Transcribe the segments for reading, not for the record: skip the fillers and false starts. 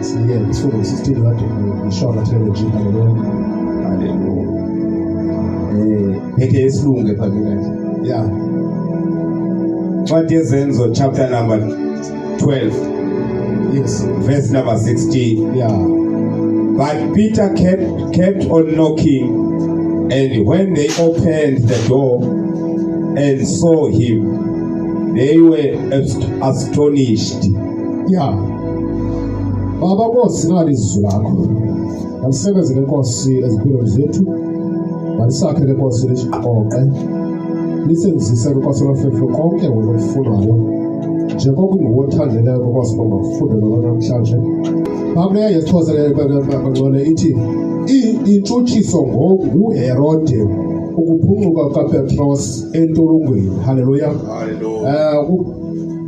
Siyeke isifundo 16 kade ngishona theology hallelujah. Phethe isilungu phakile. Yeah. What Izenzo chapter number 12. Yes. Verse number 16. Yeah. But Peter kept on knocking, and when they opened the door and saw him, they were astonished. Yeah. Baba Nkosi nali izwi lakho. Alisebenzele Nkosi ezimpilweni zethu. Balisakhele Nkosi lesiqoqe. Lisenzise Nkosi lofefo konke okufunayo. Njengoba kungothandela Nkosi bomba kufunde lona namhlanje. Baba yesithozele bangcwele ithi intshutshiso ngoHerode ukuphuncuka kaPetros entolongweni. Hallelujah.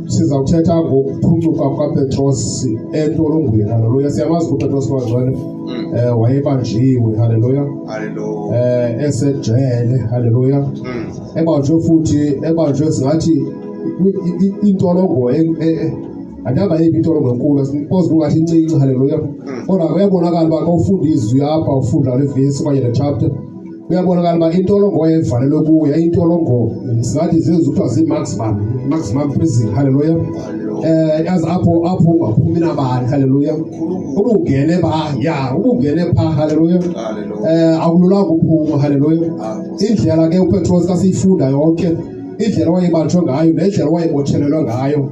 Siza kuthetha ngokuphuncuka kaPetros entolongweni. Hallelujah. Siyamazi uPetros bangcwele wayebanjiwe. Hallelujah. Esejele. Hallelujah. Ebanjwe futhi singathi intolongo andaba yiphi intolongo enkulu because ungathi incinci. Hallelujah. Kodwa uyabonakala uba ufunda izwi apha ufunda le verse okanye le chapter uyabonakala uba intolongo wayevalelwe kuyo intolongo singathi zenza kuthiwa maximum prison. Hallelujah. Yazi apho ungaphumi nabani. Hallelujah. Ubungene ubungene pha. Hallelujah. Akululanga uphuma. Hallelujah. Indlela ke uPetros kasiyifunda yonke indlela wayebanjwe ngayo nendlela wayebotshelelwa ngayo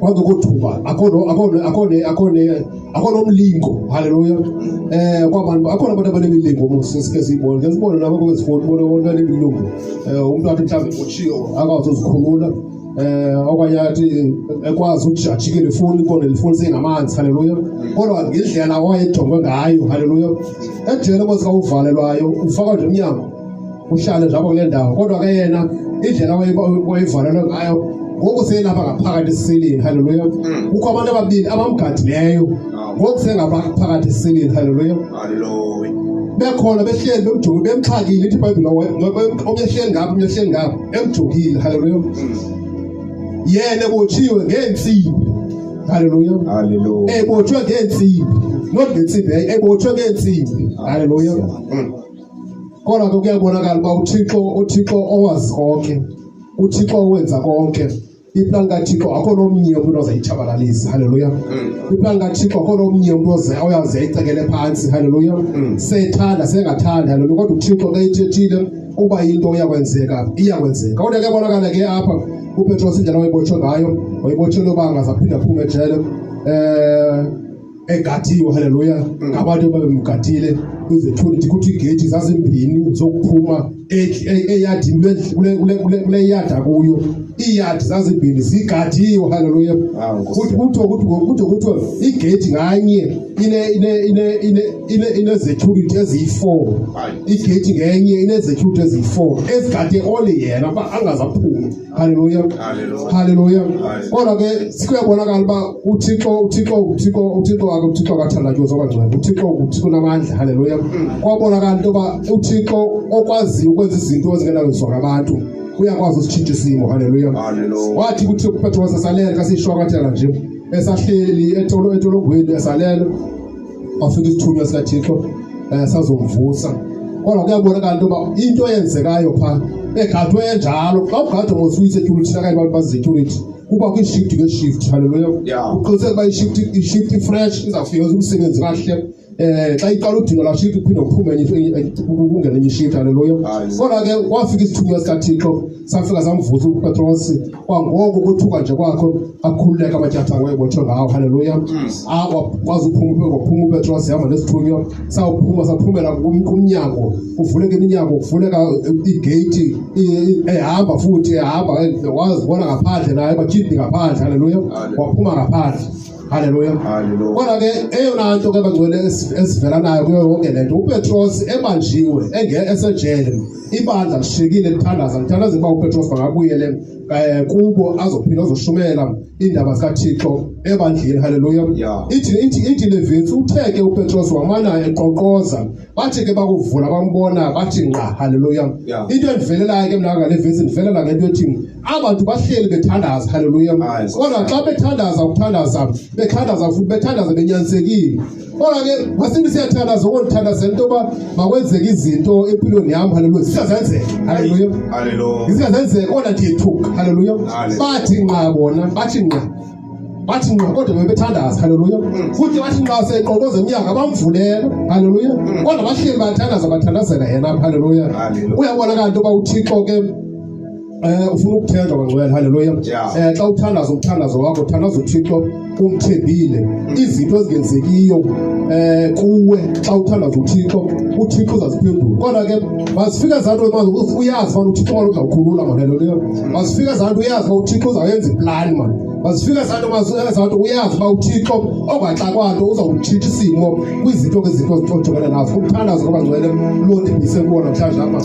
kwanza ukuthuba akho nomlingo. Hallelujah. Kwabantu akhona abantu abanemilingo mosike sibone ngesibone nabo kwezifoni bona wonke nemilungu umuntu athi mhlawumbe uchiyo akwazi uzikhulula okanye athi ekwazi ukuthi ajikele ifoni kone ifoni sengamanzi. Hallelujah. Kodwa ngendlela wayejongwe ngayo. Hallelujah. Ejele mosika uvalelwayo ufaka nje emnyango uhlale njalo kule ndawo kodwa ke yena indlela wayevalelwe ngayo ngoku selapha ngaphakathi esiseleni. Hallelujah. Kukho abantu ababili abamgadileyo ngoku sengaphakathi esiseleni. Hallelujah. Bekhona behleli bemjokile bemxhakile ithi iBhayibhile obehleli ngapha emjokile. Hallelujah. Yena ebotshiwe ngeentsimbi. Hallelujah. Ebotshwe ngeentsimbi not ngeentsimbi ebotshwe ngeentsimbi. Hallelujah. Kodwa ke kuyabonakala uba uThixo owazi konke, uThixo owenza konke. Iplan kaThixo akho nomnye umuntu ozayitshabalalisa. Hallelujah. Iplan kaThixo akho nomnye umuntu oyaze ayicekele phansi. Hallelujah. Sethanda sengathanda. Hallelujah. Kodwa uThixo ke ethethile uba into iyakwenzeka. Kodwa ke bonakala ke apha uPetros indlela wayebotshwe ngayo wayibotshelwe uba angazaphinda aphume ejele egadiwe. Hallelujah. Ngabantu babemgadile kwizethulithi kuthi igate zazimbini zokuphuma eyadini kule yada kuyo iyadi zazimbini zigadiwe. Hallelujah. Kuthiwa igate nganye inezethuliti eziyi-4. Igate ngenye inezethuliti eziyi-4 ezigade only yena uba angazaphuma. Hallelujah. Hallelujah. Kodwa ke sikuyabonakala uba uThixo akathandatyuzwa kwangcwele. uThixo unamandla. Hallelujah. Kwabonakala into yoba uThixo okwaziyo ukwenza izinto ezingenakwenziwa ngabantu uyakwazi usitshintsha isimo. Hallelujah. Wathi kuthi uPetros esalele kasiyishwakathela nje esahleli etolongweni esalele wafika isithunywa sikaThixo sazomvusa. Kodwa kuyabonakala into yoba into eyenzekayo phaa egadwe enjalo xa ugadwe ngosuyisecurity nakanye abantu bazisecurity kuba kwishift ngeshift. Hallelujah. Uqiniseka uba ishift fresh izawufika umsebenzi kahle. Xa iqala udinga la shift uphinde uphume ungene enye ishift. Hallelujah. Kodwa ke wafika isithunywa sikaThixo safika samvusa uPetros kwangoko ukuthuka nje kwakho akhululeka amatyathanga wayebotshwe ngawo. Hallelujah. Akwazi uphuma uPetros yahamba nesithunywa saphumela kumnyango kuvuleka iminyango kuvuleka igate ehamba futhi ehamba wazibona ngaphandle naye bakhiphi ngaphandle. Hallelujah. Waphuma ngaphandle. Hallelujah. Kodwa ke eyona nto ke bangcwele esivelanayo kuyo yonke lento uPetros ebanjiwe esejele ibandla lishekile lithandaza uba uPetros bangabuyele kubo azophinda azoshumela indaba zikaThixo ebandleni. Haleluya. Yeah. Ithi le verse utheke uPetros wamana eqoqoza bathi ke bakuvula bambona bathi nqa. Haleluya. Yeah. Into endivelelayo ke mna ngale verse ndivelela ngento ethi abantu bahleli bethandaza. Haleluya. Kodwa xa bethandaza futhi bethandaza benyanyisekile. Kodwa ke masini siyathandaza ukuthandaza into yoba makwenzeke izinto empilweni yami. Haleluya. Siyazenzeka. Haleluya. Hallelujah. Siyazenzeka kodwa ndiyethuka. Haleluya. Bathi nqa bona bathi nqa kodwa bebethandaza. Haleluya. Futhi bathi nqa seqokoza emnyaka bamvulela. Haleluya. Kodwa bahleli bathandazela yena. Haleluya. Uyabonakala into yoba uThixo ke ufuna ukuthenjwa kangcwele. Haleluya. Xa uthandaza umthandazo wakho uthandaza uThixo umthembile izinto ezingenzekiyo kuwe. Xa uthandaza uThixo uzaziphendula. Kodwa ke masifika zanto uyazi manje uThixo uzawukhulula manje. Haleluya. Masifika zanto uyazi uba uThixo uzawuyenza iplan manje. Masifika zanto uyazi uba uThixo ongaxa kwanto uzawutshintsha isimo kwizinto ojongene nazo. Ukuthandaza kwabangcwele loo nto ibisekuwo namhlanje apha.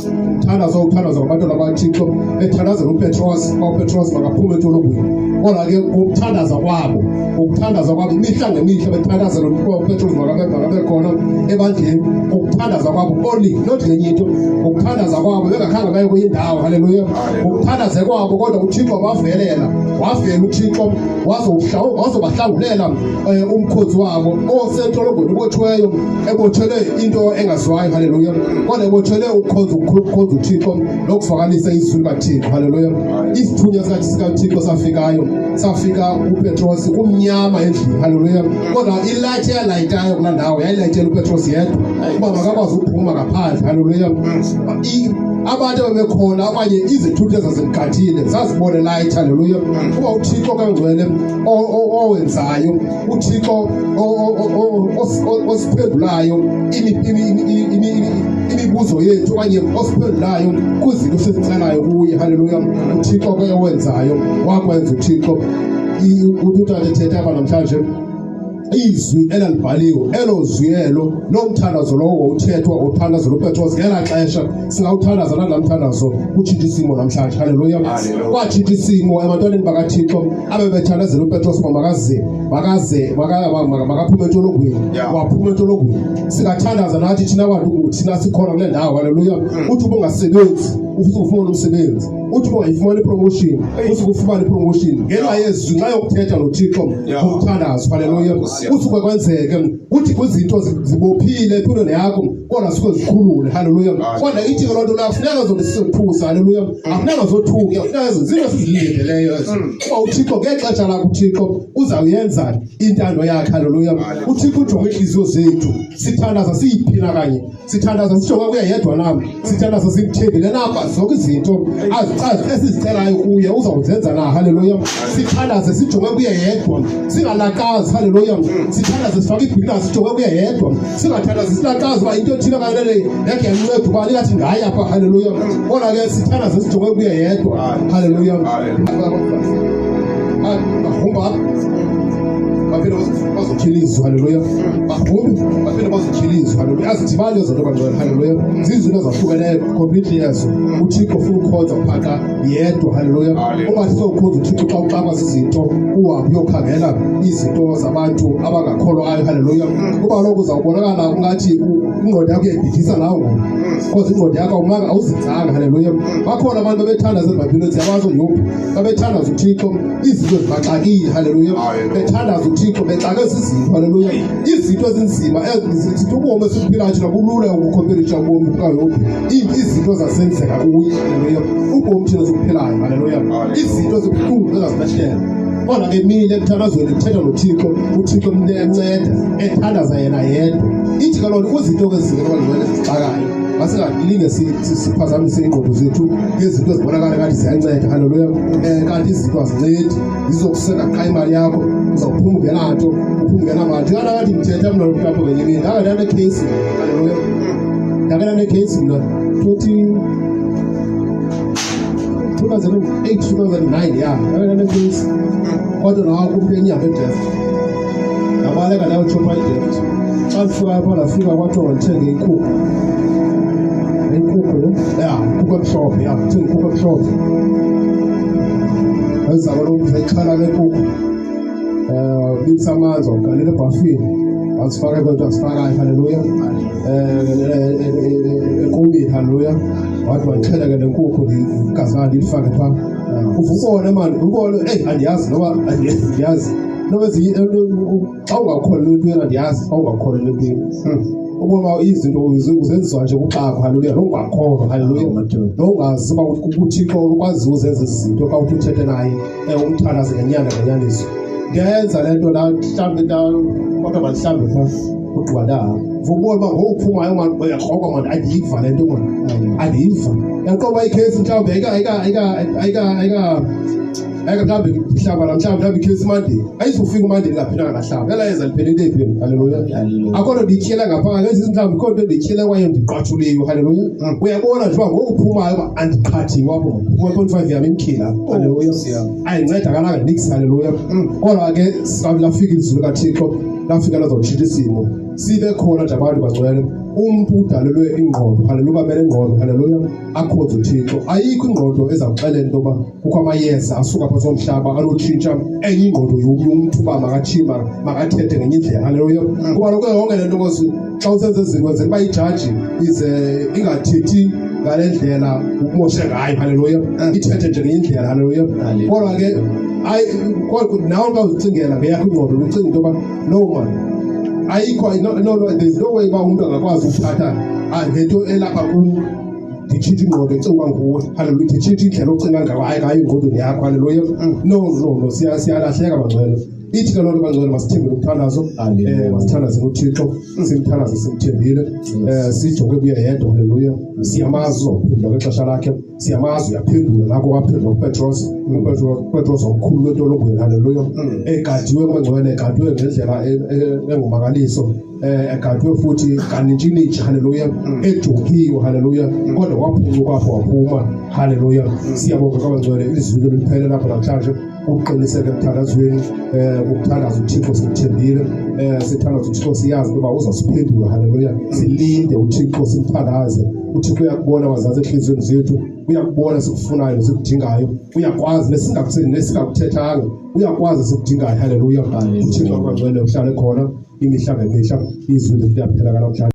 Uthandaza kwabantu abathixo bethandazela uPetros. uPetros makaphume entolongweni. Kodwa ke ukuthandaza kwabo imihla ngemihla bethandazela uPetros makabe khona ebandleni. Ukuthandaza kwabo only not ngenye into. Ukuthandaza kwabo bengakhange baye kuyindawo. Haleluya. Ukuthandaza kwabo kodwa uThixo wavelela uThixo wazobahlangulela umkhosi wabo osentolongweni ubothiweyo ebothelwe into engaziwayo. Haleluya. Kodwa ebothelwe ukukhoza uThixo nokuvakalisa izwi likaThixo. Haleluya. Isithunywa sikaThixo safika uPetros kumnyama endlini. Haleluya. Kodwa ilight eyalayitayo kulaa ndawo yayilayitela uPetros yedwa uba makakwazi ukuphuma ngaphandle. Haleluya. Abantu bebekhona abanye izithuthi ezazimgadile zazibone light. Haleluya. Kuba uThixo kangcwele owenzayo, uThixo osiphendulayo imibuzo yethu okanye osiphendulayo kwizinto esizicelayo kuye. Haleluya. uThixo ke owenzayo wakwenza uThixo. Utata ethetha apha namhlanje izwi elalibhaliwe elozwi lomthandazo lowo uthethwa uthandazo loPetros ngela xesha singawuthandaza namthandazo utshintsha isimo namhlanje. Haleluya. Kwatshintsha isimo ebantwaneni bakaThixo abebethandazela uPetros makaphume entolongweni. Waphuma entolongweni. Singathandaza nathi thina bantu thina sikhona kule ndawo. Haleluya. Uthi ubungasebenzi ufuna umsebenzi, uthi ungayifumana ipromotion usukufumana ipromotion ngenxa yezwi nxa yokuthetha noThixo ngomthandazo. Haleluya. Usuke kwenzeke uthi kwizinto zibophile empilweni yakho kodwa suke zikhulule. Haleluya. Kodwa ithi loo nto leyo funeka zodisiphuza. Haleluya. Afuneka zothuke, funeka zinto sizilindeleyo ezo. Kuba uThixo ngexesha lakho uThixo uzawuyenza intando yakhe. Haleluya. uThixo ujonge inhliziyo zethu, sithandaza siyiphina kanye, sithandaza sijonge kuye yedwa nam, sithandaza simthembile napha zonke izinto esizicelayo kuye uzawuzenza na. Haleluya. Sithandaze sijonge kuye yedwa singalakazi. Haleluya. Sithandaze sifake ibhilina sijonge kuye yedwa singathandazi silakazi uba into ethile kanele yakhe yanceda uba ingathi ngaye apha. Haleluya. Kodwa ke sithandaze sijonge kuye yedwa. Haleluya. Bahumba baphinde bazotyhila izwi. Haleluya. Bahumbe baphinde bazotyhila izwi. Haleluya. Azidibani ezo nto bangcwele. Haleluya. Zizinto ezahlukeneyo completely ezo. uThixo ufuna ukukhonza phaka yedwa. Haleluya. Ungathi sokukhonza uThixo xa uxakwa zizinto uhambe uyokhangela izinto zabantu abangakholwayo. Haleluya. Kuba kaloku uzawubonakala ungathi ingqondo yakho uyayibhidisa nawe ngoku because ingqondo yakho awuzinzanga. Haleluya. Bakhona abantu babethandaza eBhayibhileni siyabazi uYobu babethandaza uThixo izinto zibaxakile. Haleluya. Bethandaza uThixo bexake zizinto. Haleluya. Izinto ezinzima ezithi ubomi esiphilayo thina kulula ukukhompelitsha ubomi bukaYobu. Izinto zasenzeka kuye. Haleluya. Ubomi thina esiphilayo. Haleluya. Izinto zibuhlungu ezazibehlela. Kodwa ke mina emthandazweni kuthetha noThixo, uThixo umnceda ethandaza yena yedwa. Ithi kaloku kuzinto ezinzima abangcwele ezixakayo masingalinge siphazamise ingqondo zethu ngezinto ezibonakala ngathi ziyanceda. Haleluya. Kanti izinto azincedi, zizokuseka qha imali yakho uzawuphuma ungenanto uphume ungenamali. Ndingathi ndithetha mna apho ngenye imini ndakhe ndanecase. Haleluya. Ndakhe ndanecase mna 2008 2009 ya ndakhe ndanecase. Kodwa nawo kumntu enyanga edeft ngabaleka nayo chopa ideft. Xa ndifika apha ndafika kwathiwa ndithenge inkukhu. Inkukhu inkukhu emhlophe. Ndithenge inkukhu emhlophe. Ezaba lo mntu ayixhala ke inkukhu Bitsamanzi ugalela ebhafini asifaka abantu asifakayo haleluya kubi haleluya wathi wangichela ke lenkukhu igazali lifake pha uvubona manje ubona andiyazi noma andiyazi noma xa ungakholwa into andiyazi xa ungakholwa into ubona izinto uzenziswa nje kuqapha haleluya nongakholwa haleluya nongazi uba uThixo ukwazi uzenza izinto xa uthethe naye umthandaze ngenyaniso ngenza lento la mhlambe kodwa mhlawumbe pha udwala vubona ba ngophumayo manje uyaqhoka manje adiyiva lento manje adiyiva yaqoba ikhesi mhlawumbe mhlawumbe mhlawumbe ikhesi manje ayizofika manje ngaphina ngahlamba yala yenza liphelele ephi haleluya akona ndityela ngapha ngezi mhlawumbe kodwa ndityela kwaye ndiqathuliwe haleluya uyabona nje uba ngophumayo andiqhathi wapho 1.5 yami imkhila haleluya ayinceda kalanga nix haleluya kodwa ke lafika izulu kaThixo lafika lazotshintsha isimo sibe khona nje abantu bangcwele umuntu udalelwe ingqondo haleluya bele ingqondo haleluya akhonze uThixo ayikho ingqondo ezakuxelela into ba kukho amayeza asuka phansi komhlaba anotshintsha enye ingqondo yomuntu ba makachima makathethe ngenye indlela haleluya kuba lokho yonke lento ngosi xa usenze izinto zenza bayijaji ize ingathethi ngalendlela ukumoshe ngayo haleluya ithethe nje ngenye indlela haleluya kodwa ke nawe xa uzicingela ngeyakho ingqondo ucinga into ba no man ayikho there's no way ba umuntu angakwazi ukuthatha ngento elapha nditshintshe ingqondo ecingwa nguwe haleluya nditshintshe indlela ocinga ngayo ingqondo yakho haleluya no siyalahleka bangcwele ithi ke loo nto bangcwele masithembele umthandazo masithandaze uThixo simthandaze simthembile sijonge kuye yedwa haleluya siyamazi uzophendula kwexesha lakhe siyamazi uyaphendula nako waphendula uPetros omkhulu wentolongweni haleluya egadiwe bangcwele egadiwe ngendlela engumakaliso egadiwe futhi kanintshintshi haleluya ejokiwe haleluya kodwa waphuma kwapho waphuma haleluya siyabonga kwabangcwele ilizwi liphele lapho namhlanje uqiniseke emthandazweni ukuthandaza uThixo simthembile sithandaza uThixo siyazi ukuba uzasiphendula haleluya silinde uThixo simthandaze uThixo uyakubona wazazi enhliziyweni zethu uyakubona sikufunayo sikudingayo uyakwazi nesingakutheni nesingakuthethanga uyakwazi sikudingayo haleluya uThixo kwangcwele uhlale khona imihla ngemihla izwi liyaphela namhlanje